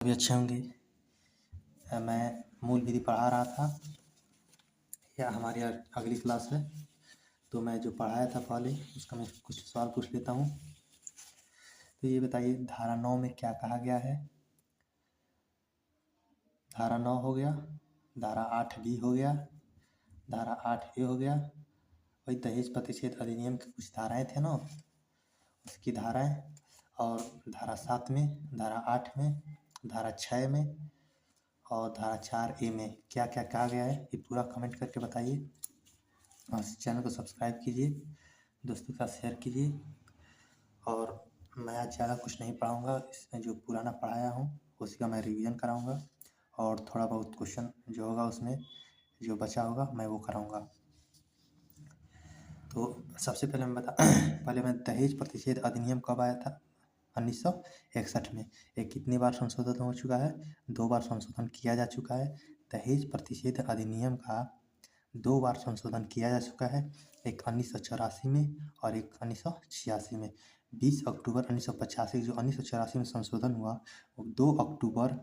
भी अच्छे होंगे। मैं मूल विधि पढ़ा रहा था, या हमारी अगली क्लास है, तो मैं जो पढ़ाया था पहले उसका मैं कुछ सवाल पूछ लेता हूँ। तो ये बताइए, धारा 9 में क्या कहा गया है? धारा 9 हो गया, धारा 8B हो गया, धारा 8A हो गया। वही दहेज प्रतिषेध अधिनियम की कुछ धाराएं थे ना, उसकी धाराएं, और धारा 7 में, धारा 8 में, धारा 6 में और धारा 4A में क्या क्या कहा गया है, ये पूरा कमेंट करके बताइए। और इस चैनल को सब्सक्राइब कीजिए, दोस्तों के साथ शेयर कीजिए। और मैं आज ज़्यादा कुछ नहीं पढ़ाऊँगा, इसमें जो पुराना पढ़ाया हूँ उसी का मैं रिवीजन कराऊँगा, और थोड़ा बहुत क्वेश्चन जो होगा उसमें जो बचा होगा मैं वो कराऊँगा। तो सबसे पहले मैं दहेज प्रतिषेध अधिनियम कब आया था? 1961 में। ये कितनी बार संशोधन हो चुका है? 2 बार संशोधन किया जा चुका है। दहेज प्रतिषेध अधिनियम का 2 बार संशोधन किया जा चुका है, एक 1984 में और एक 1986 में। 20 अक्टूबर 1985 जो 1984 में संशोधन हुआ, वो 2 अक्टूबर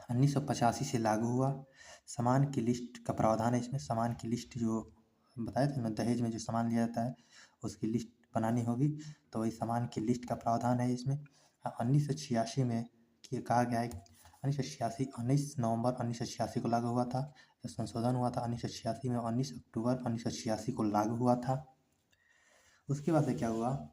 1985 से लागू हुआ। सामान की लिस्ट का प्रावधान है इसमें। सामान की लिस्ट जो बताया था मैं, दहेज में जो सामान लिया जाता है उसकी लिस्ट बनानी होगी, तो वही सामान की लिस्ट का प्रावधान है इसमें। 1986 में कहा गया है, 19 नवंबर 1986 को लागू हुआ था। जो संशोधन हुआ था 1986 में, 19 अक्टूबर 1986 को लागू हुआ था। उसके बाद से क्या हुआ,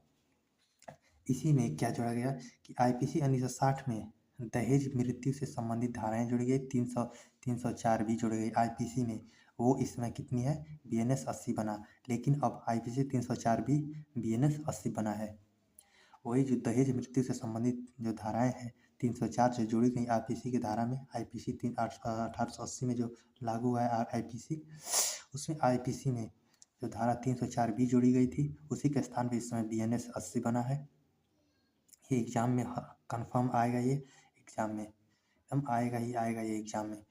इसी में क्या जोड़ा गया कि IPC 1960 में दहेज मृत्यु से संबंधित धाराएं जुड़ी गई। 304B जोड़ी गई IPC में, वो इसमें कितनी है, BNS 80 बना। लेकिन अब IPC 304B BNS 80 बना है। वही जो दहेज मृत्यु से संबंधित जो धाराएं हैं 304 से जुड़ी गई IPC की धारा में, IPC 1880 में जो लागू हुआ है IPC, उसमें IPC में जो धारा 304B जोड़ी गई थी उसी के स्थान पर इस समय BNS 80 बना है। ये एग्ज़ाम में कंफर्म आएगा, ये एग्ज़ाम में एकदम आएगा ही आएगा ये एग्ज़ाम में।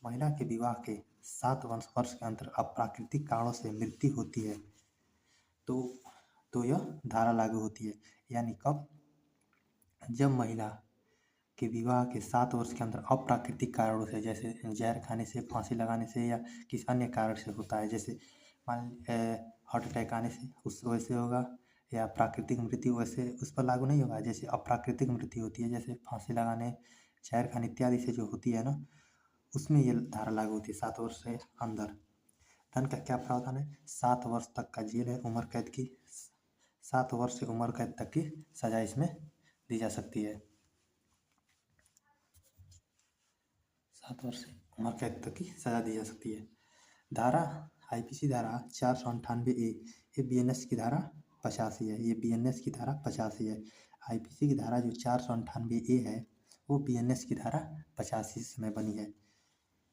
महिला के विवाह के 7 वर्ष के अंतर अप्राकृतिक कारणों से मृत्यु होती है तो यह धारा लागू होती है। यानी कब, जब महिला के विवाह के 7 वर्ष के अंदर अप्राकृतिक कारणों से, जैसे जहर खाने से, फांसी लगाने से, या किसी अन्य कारण से होता है, जैसे मान हार्ट अटैक आने से उस वैसे होगा, या प्राकृतिक मृत्यु वैसे उस पर लागू नहीं होगा। जैसे अप्राकृतिक मृत्यु होती है, जैसे फांसी लगाने, जहर खाने इत्यादि से जो होती है ना, उसमें ये धारा लागू होती है 7 वर्ष से अंदर। दंड का क्या प्रावधान है? 7 वर्ष तक का जेल है, उम्र कैद की 7 वर्ष से उम्र कैद तक की सजा इसमें दी जा सकती है। 7 वर्ष से उम्र कैद तक की सजा दी जा सकती है। धारा IPC धारा 498A, ये BNS की धारा 85 है, ये BNS की धारा 85 है। IPC की धारा जो 498A है वो BNS की धारा 85 में बनी है।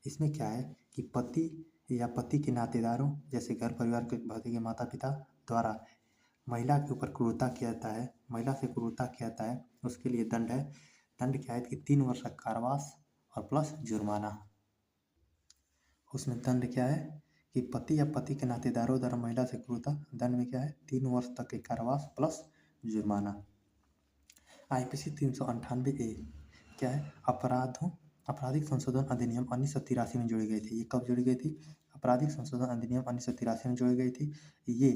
इसमें क्या है कि पति या पति के नातेदारों, जैसे घर परिवार के भौतिक माता पिता द्वारा महिला के ऊपर क्रूरता किया जाता है, महिला से क्रूरता किया जाता है, उसके लिए दंड है। दंड क्या है कि 3 वर्ष का कारावास और प्लस जुर्माना। उसमें दंड क्या है कि पति या पति के नातेदारों द्वारा महिला से क्रूरता, दंड में क्या है 3 वर्ष तक के कारावास प्लस जुर्माना। IPC 398A क्या है, आपराधिक संशोधन अधिनियम 1983 में जोड़ी गई थी। ये कब जोड़ी गई थी? आपराधिक संशोधन अधिनियम 1983 में जोड़ी गई थी। ये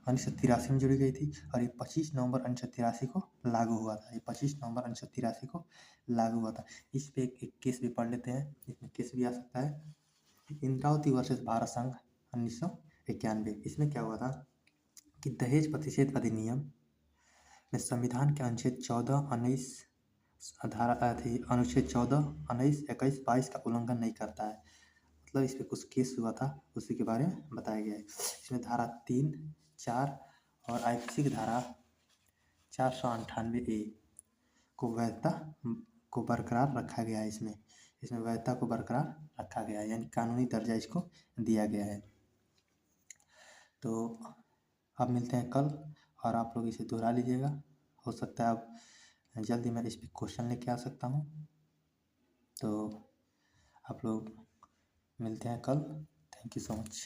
1983 में जोड़ी गई थी और ये 25 नवंबर 1983 को लागू हुआ था। ये 25 नवंबर 1983 को लागू हुआ था। इस पे एक केस भी पढ़ लेते हैं, इसमें केस भी आ सकता है। इंद्रावती वर्सेस भारत संघ 1991। इसमें क्या हुआ था कि दहेज प्रतिषेध अधिनियम में संविधान के अनुच्छेद 14, 19 धारा थी, अनुच्छेद 14, 19, 21, 22 का उल्लंघन नहीं करता है। मतलब इस पे कुछ केस हुआ था, उसी के बारे में बताया गया है। इसमें धारा 3, 4 और IPC की धारा 498A को वैधता को बरकरार रखा गया है। इसमें वैधता को बरकरार रखा गया है, यानी कानूनी दर्जा इसको दिया गया है। तो अब मिलते हैं कल, और आप लोग इसे दोहरा लीजिएगा। हो सकता है अब जल्दी मैं इस पर क्वेश्चन लेके आ सकता हूँ। तो आप लोग मिलते हैं कल। Thank you so much.